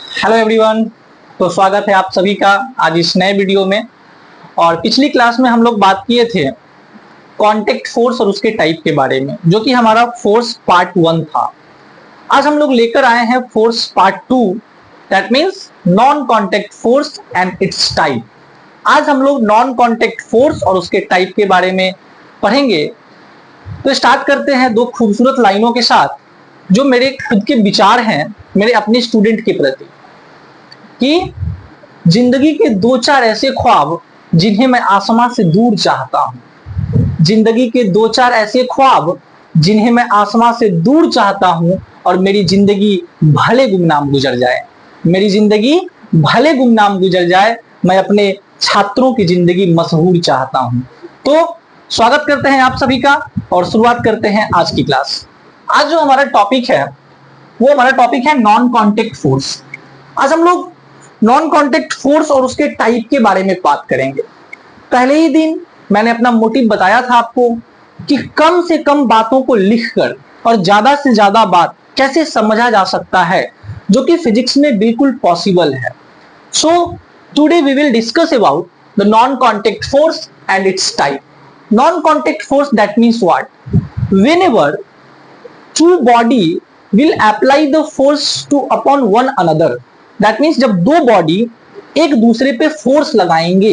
Hello everyone. तो स्वागत है आप सभी का आज इस नए वीडियो में। और पिछली क्लास में हम लोग बात किए थे कांटेक्ट फोर्स और उसके टाइप के बारे में, जो कि हमारा फोर्स पार्ट 1 था। आज हम लोग लेकर आए हैं force part 2, that means non contact force and its type. आज हम लोग नॉन कांटेक्ट फोर्स और उसके टाइप के बारे में पढ़ेंगे। तो स्टार्ट करते हैं दो खूबसूरत लाइनों के साथ, जो मेरे खुद के विचार हैं मेरे अपने स्टूडेंट के प्रति, कि जिंदगी के दो चार ऐसे ख्वाब जिन्हें मैं आसमां से दूर चाहता हूं। जिंदगी के दो चार ऐसे ख्वाब जिन्हें मैं आसमां से दूर चाहता हूं, और मेरी जिंदगी भले गुमनाम गुजर जाए। मेरी जिंदगी भले गुमनाम गुजर जाए, मैं अपने छात्रों की जिंदगी मशहूर चाहता हूं। तो स्वागत करते हैं आप सभी का और शुरुआत करते हैं आज की क्लास। आज जो हमारा टॉपिक है वो हमारा टॉपिक है नॉन कांटेक्ट फोर्स। आज हम लोग नॉन कांटेक्ट फोर्स और उसके टाइप के बारे में बात करेंगे। पहले ही दिन मैंने अपना मोटिव बताया था आपको कि कम से कम बातों को लिखकर और ज्यादा से ज्यादा बात कैसे समझा जा सकता है, जो कि फिजिक्स में बिल्कुल पॉसिबल है। So today we will discuss about the non contact force and its type. Non contact force that means what? Whenever two body will apply the force to upon one another, that means जब दो body एक दूसरे पे force लगाएंगे,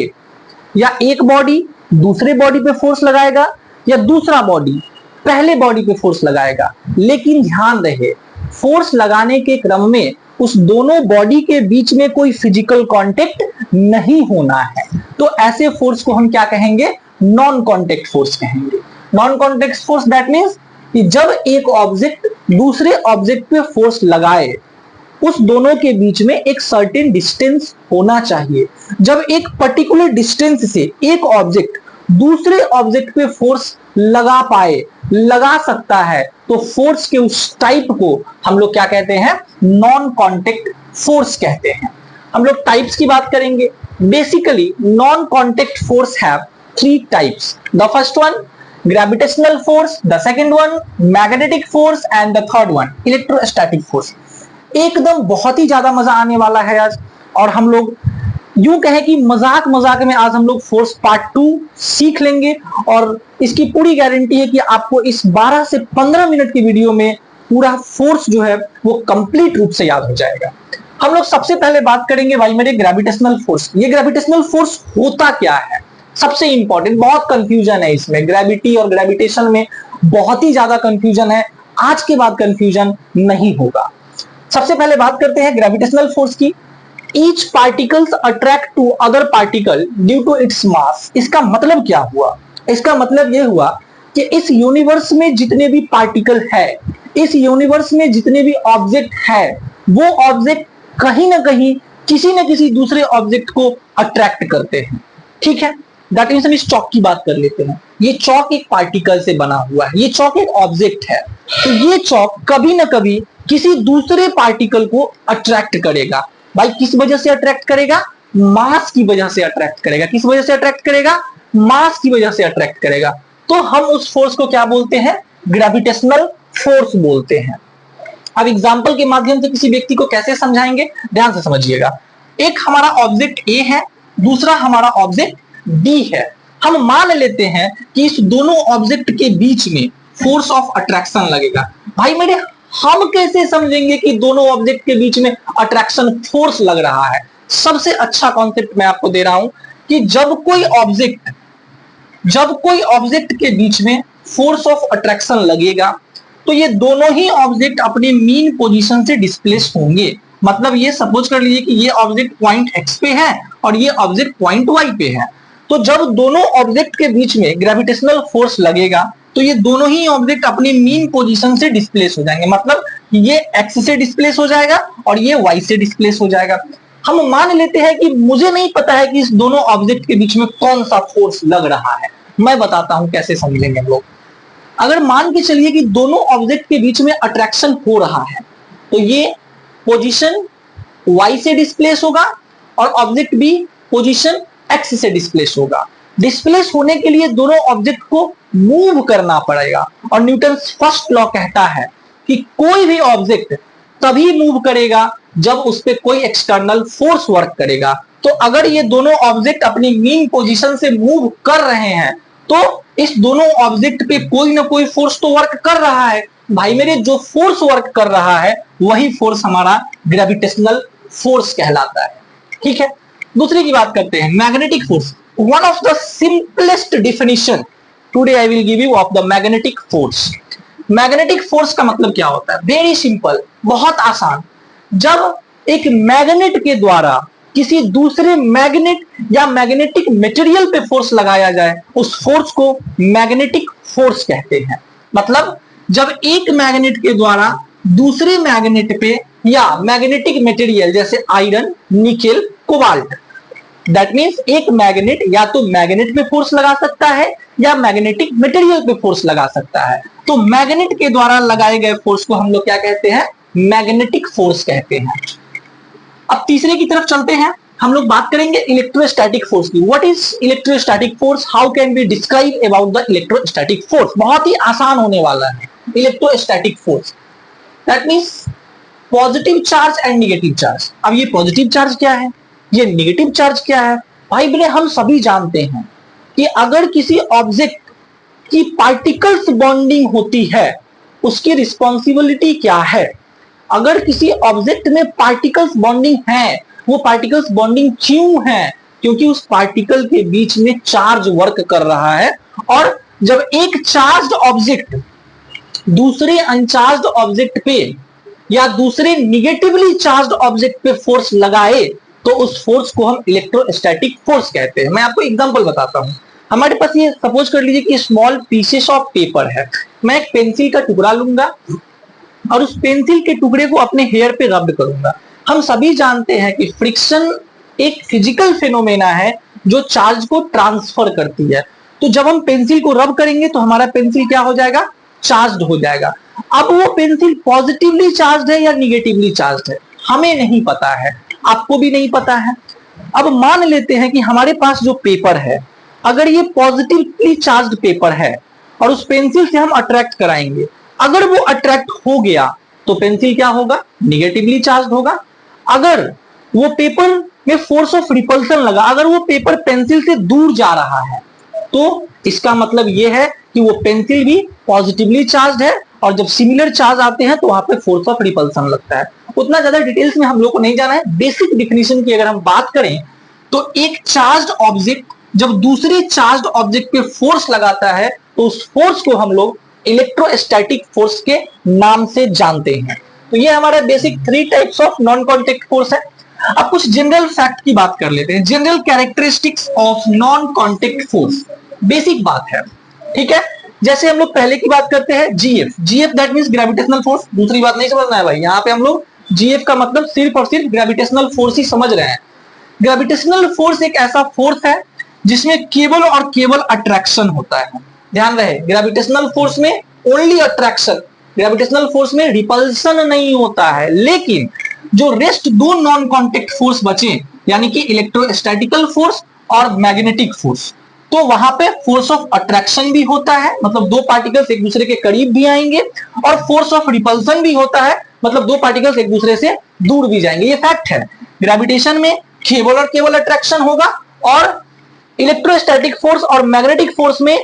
या एक body दूसरे body पे फोर्स लगाएगा, या दूसरा बॉडी पहले बॉडी पे फोर्स लगाएगा, लेकिन ध्यान रहे फोर्स लगाने के क्रम में उस दोनों बॉडी के बीच में कोई फिजिकल कांटेक्ट नहीं होना है। तो ऐसे फोर्स को हम क्या कहेंगे? नॉन कांटेक्ट फोर्स कहेंगे। Non contact force that means कि जब एक ऑब्जेक्ट दूसरे ऑब्जेक्ट पे फोर्स लगाए, उस दोनों के बीच में एक सर्टेन डिस्टेंस होना चाहिए। जब एक पर्टिकुलर डिस्टेंस से एक ऑब्जेक्ट दूसरे ऑब्जेक्ट पे फोर्स लगा पाए, लगा सकता है, तो फोर्स के उस टाइप को हम लोग क्या कहते हैं? नॉन कांटेक्ट फोर्स कहते हैं। हम लोग टाइप्स की बात करेंगे। Basically non contact force have 3 types. The first one gravitational force, the second one magnetic force and the third one electrostatic force। एकदम बहुत ही ज्यादा मजा आने वाला है आज, और हम लोग यूं कहें कि मजाक मजाक में आज हम लोग फोर्स पार्ट 2 सीख लेंगे, और इसकी पूरी गारंटी है कि आपको इस 12 से 15 मिनट की वीडियो में पूरा फोर्स जो है वो कंप्लीट रूप से याद हो जाएगा। हम लोग सबसे पहले बात करेंगे भाई मेरे ग्रेविटेशनल फोर्स। ये ग्रेविटेशनल फोर्स होता क्या है? सबसे इंपॉर्टेंट, बहुत कंफ्यूजन है इसमें, ग्रेविटी और ग्रेविटेशन में बहुत ही ज्यादा कंफ्यूजन है। आज के बाद कंफ्यूजन नहीं होगा। सबसे पहले बात करते हैं ग्रेविटेशनल फोर्स की। Each particles attract to other particle due to its mass. इसका मतलब क्या हुआ? इसका मतलब यह हुआ कि इस यूनिवर्स में जितने भी पार्टिकल है, इस यूनिवर्स में जितने भी ऑब्जेक्ट है, वो ऑब्जेक्ट कहीं ना कहीं किसी न किसी दूसरे ऑब्जेक्ट को अट्रैक्ट करते हैं। ठीक है, दैट मींस हम इस चौक की बात कर लेते हैं। ये चौक एक पार्टिकल से बना हुआ है, ये चौक एक ऑब्जेक्ट है। तो ये चौक कभी ना कभी किसी दूसरे पार्टिकल को अट्रैक्ट करेगा। भाई किस वजह से अट्रैक्ट करेगा? मास की वजह से अट्रैक्ट करेगा। किस वजह से अट्रैक्ट करेगा? मास की वजह से अट्रैक्ट करेगा। तो हम उस फोर्स को क्या बोलते हैं? ग्रेविटेशनल फोर्स बोलते हैं। अब एग्जाम्पल के माध्यम से किसी व्यक्ति को कैसे समझाएंगे, ध्यान से समझिएगा। एक हमारा ऑब्जेक्ट ए है, दूसरा हमारा ऑब्जेक्ट बी है। हम मान लेते हैं कि इस दोनों ऑब्जेक्ट के बीच में फोर्स ऑफ अट्रैक्शन लगेगा। भाई मेरे, हम कैसे समझेंगे कि दोनों ऑब्जेक्ट के बीच में अट्रैक्शन फोर्स लग रहा है? सबसे अच्छा कॉन्सेप्ट मैं आपको दे रहा हूं कि जब कोई ऑब्जेक्ट के बीच में फोर्स ऑफ अट्रैक्शन लगेगा, तो ये दोनों ही ऑब्जेक्ट अपने मीन पोजीशन से डिस्प्लेस होंगे। मतलब ये सपोज कर लीजिए कि ये ऑब्जेक्ट पॉइंट एक्स पे है और ये ऑब्जेक्ट पॉइंट वाई पे है। तो जब दोनों ऑब्जेक्ट के बीच में ग्रेविटेशनल फोर्स लगेगा, तो ये दोनों ही ऑब्जेक्ट अपनी मीन पोजीशन से डिस्प्लेस हो जाएंगे। मतलब ये एक्स से डिस्प्लेस हो जाएगा और ये वाई से डिस्प्लेस हो जाएगा। हम मान लेते हैं कि मुझे नहीं पता है कि इस दोनों ऑब्जेक्ट के बीच में कौन सा फोर्स लग रहा है। मैं बताता हूं कैसे समझेंगे हम लोग। अगर मान के चलिए कि दोनों ऑब्जेक्ट के बीच में अट्रैक्शन हो रहा है, तो ये पोजीशन वाई से डिस्प्लेस होगा और ऑब्जेक्ट बी पोजीशन एक्स से डिस्प्लेस होगा। डिस्प्लेस होने के लिए दोनों ऑब्जेक्ट को मूव करना पड़ेगा, और न्यूटन फर्स्ट लॉ कहता है कि कोई भी ऑब्जेक्ट तभी मूव करेगा जब उस पे कोई एक्सटर्नल फोर्स वर्क करेगा। तो अगर ये दोनों ऑब्जेक्ट अपनी मीन पोजीशन से मूव कर रहे हैं तो इस दोनों ऑब्जेक्ट पे कोई ना कोई फोर्स तो वर्क कर रहा है। भाई मेरे, जो फोर्स वर्क कर रहा है वही फोर्स हमारा ग्रेविटेशनल फोर्स कहलाता है। ठीक है, दूसरी की बात करते हैं, magnetic force. One of the simplest definition today I will give you of the magnetic force. Magnetic force का मतलब क्या होता है? वेरी सिंपल, बहुत आसान। जब एक मैग्नेट के द्वारा किसी दूसरे मैग्नेट या मैग्नेटिक मटेरियल पे फोर्स लगाया जाए, उस फोर्स को मैग्नेटिक फोर्स कहते हैं। मतलब जब एक मैग्नेट के द्वारा दूसरे मैग्नेट पे या मैग्नेटिक मटेरियल जैसे iron, nickel, cobalt, that means एक मैग्नेट या तो मैग्नेट पे फोर्स लगा सकता है या मैग्नेटिक मटेरियल पे फोर्स लगा सकता है। तो मैग्नेट के द्वारा लगाए गए फोर्स को हम लोग क्या कहते हैं? मैग्नेटिक फोर्स कहते हैं। अब तीसरे की तरफ चलते हैं, हम लोग बात करेंगे इलेक्ट्रोस्टैटिक फोर्स की। What is electrostatic force? How can we describe about the electrostatic force? बहुत ही आसान होने वाला है। Electrostatic force that means positive charge and negative charge. अब ये पॉजिटिव चार्ज क्या है, ये नेगेटिव चार्ज क्या है? भाई बने, हम सभी जानते हैं कि अगर किसी ऑब्जेक्ट की पार्टिकल्स बॉन्डिंग होती है, उसकी रिस्पॉन्सिबिलिटी क्या है? अगर किसी ऑब्जेक्ट में पार्टिकल्स बॉन्डिंग है, वो पार्टिकल्स बॉन्डिंग क्यों है? क्योंकि उस पार्टिकल के बीच में चार्ज वर्क कर रहा है। और जब एक चार्ज्ड ऑब्जेक्ट दूसरे अनचार्ज्ड ऑब्जेक्ट पे या दूसरे निगेटिवली चार्ज्ड ऑब्जेक्ट पे फोर्स लगाए तो उस फोर्स को हम इलेक्ट्रोस्टैटिक फोर्स कहते हैं। मैं आपको एग्जांपल बताता हूं। हमारे पास ये सपोज कर लीजिए कि स्मॉल पीसेस ऑफ पेपर है। मैं एक पेंसिल का टुकड़ा लूंगा और उस पेंसिल के टुकड़े को अपने हेयर पे रब करूंगा। हम सभी जानते हैं कि फ्रिक्शन एक फिजिकल फिनोमेना है जो चार्ज को ट्रांसफर करती है। तो जब हम पेंसिल को रब करेंगे तो हमारा पेंसिल क्या हो जाएगा? चार्ज्ड हो जाएगा। अब वो पेंसिल पॉजिटिवली चार्ज्ड है या निगेटिवली चार्ज्ड है, हमें नहीं पता है, आपको भी नहीं पता है। अब मान लेते हैं कि हमारे पास जो पेपर है, अगर ये पॉजिटिवली चार्ज्ड पेपर है और उस पेंसिल से हम अट्रैक्ट कराएंगे, अगर वो अट्रैक्ट हो गया तो पेंसिल क्या होगा? निगेटिवली चार्ज्ड होगा। अगर वो पेपर में फोर्स ऑफ रिपल्सन लगा, अगर वो पेपर पेंसिल से दूर जा रहा है, तो इसका मतलब ये है कि वो पेंसिल भी पॉजिटिवली चार्ज्ड है और जब सिमिलर चार्ज आते हैं तो वहां पे फोर्स ऑफ रिपल्सन लगता है। उतना ज्यादा डिटेल्स में हम लोग को नहीं जाना है। बेसिक डिफिनेशन की अगर हम बात करें तो एक चार्ज्ड ऑब्जेक्ट जब दूसरे चार्ज्ड ऑब्जेक्ट पे फोर्स लगाता है तो उस फोर्स को हम लोग इलेक्ट्रोस्टैटिक फोर्स के नाम से जानते हैं। तो ये हमारा basic 3 types of non contact force है। अब कुछ जनरल फैक्ट की बात कर लेते हैं। General characteristics of non contact force, basic बात है, ठीक है। जैसे हम लोग पहले की बात करते हैं GF. GF that means gravitational force. दूसरी बात नहीं समझना है भाई, यहाँ पे हम लोग जीएफ का मतलब सिर्फ और सिर्फ ग्रेविटेशनल फोर्स ही समझ रहे हैं। ग्रेविटेशनल फोर्स एक ऐसा फोर्स है जिसमें केवल और केवल अट्रैक्शन होता है। ध्यान रहे, ग्रेविटेशनल फोर्स में ओनली अट्रैक्शन, ग्रेविटेशनल फोर्स में रिपल्सन नहीं होता है। लेकिन जो रेस्ट दो नॉन कॉन्टेक्ट फोर्स बचे, यानी कि इलेक्ट्रोस्टैटिकल फोर्स और मैग्नेटिक फोर्स, तो वहां पे फोर्स ऑफ अट्रैक्शन भी होता है, मतलब दो पार्टिकल्स एक दूसरे के करीब भी आएंगे, और फोर्स ऑफ रिपल्सन भी होता है, मतलब दो पार्टिकल्स एक दूसरे से दूर भी जाएंगे। ये फैक्ट है। ग्रेविटेशन में केवल और केवल अट्रैक्शन होगा और इलेक्ट्रोस्टैटिक फोर्स और मैग्नेटिक फोर्स में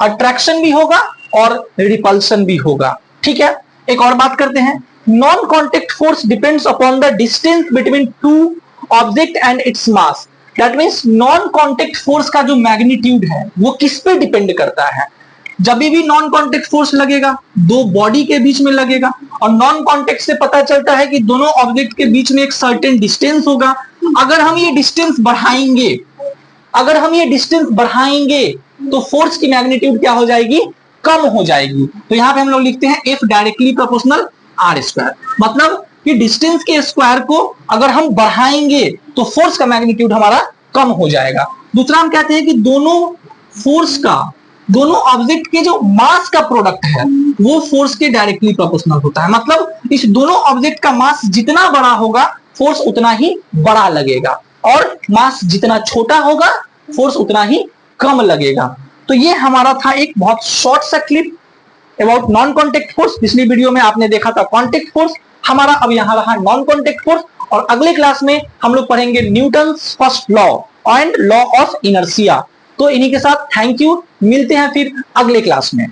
अट्रैक्शन भी होगा और रिपल्सन भी होगा। ठीक है, एक और बात करते हैं। Non contact force depends upon the distance between two object and its mass. That means non contact force का जो मैग्नीट्यूड है वो किस पे डिपेंड करता है? जब भी नॉन कॉन्टेक्ट फोर्स लगेगा दो बॉडी के बीच में लगेगा, और नॉन कॉन्टेक्ट से पता चलता है कि दोनों ऑब्जेक्ट के बीच में एक सर्टेन डिस्टेंस होगा। अगर हम ये डिस्टेंस बढ़ाएंगे, अगर हम ये डिस्टेंस बढ़ाएंगे तो फोर्स की मैग्नीट्यूड क्या हो जाएगी? कम हो जाएगी। तो यहां पे हम लोग लिखते हैं F directly proportional R square. मतलब कि डिस्टेंस के स्क्वायर को अगर हम बढ़ाएंगे तो फोर्स का मैग्नीट्यूड हमारा कम हो जाएगा। दूसरा हम कहते हैं कि दोनों फोर्स का, दोनों ऑब्जेक्ट के जो मास का प्रोडक्ट है वो फोर्स के डायरेक्टली प्रोपोर्शनल होता है। मतलब इस दोनों ऑब्जेक्ट का मास जितना बड़ा होगा फोर्स उतना ही बड़ा लगेगा, और मास जितना छोटा होगा फोर्स उतना ही कम लगेगा। तो ये हमारा था एक बहुत शॉर्ट सा clip about non contact force. पिछली वीडियो में आपने देखा था कॉन्टेक्ट फोर्स, हमारा अब यहां रहा नॉन कॉन्टेक्ट फोर्स। और अगले क्लास में हम लोग पढ़ेंगे Newton's first law and law of inertia. तो इन्हीं के साथ थैंक यू, मिलते हैं फिर अगले क्लास में।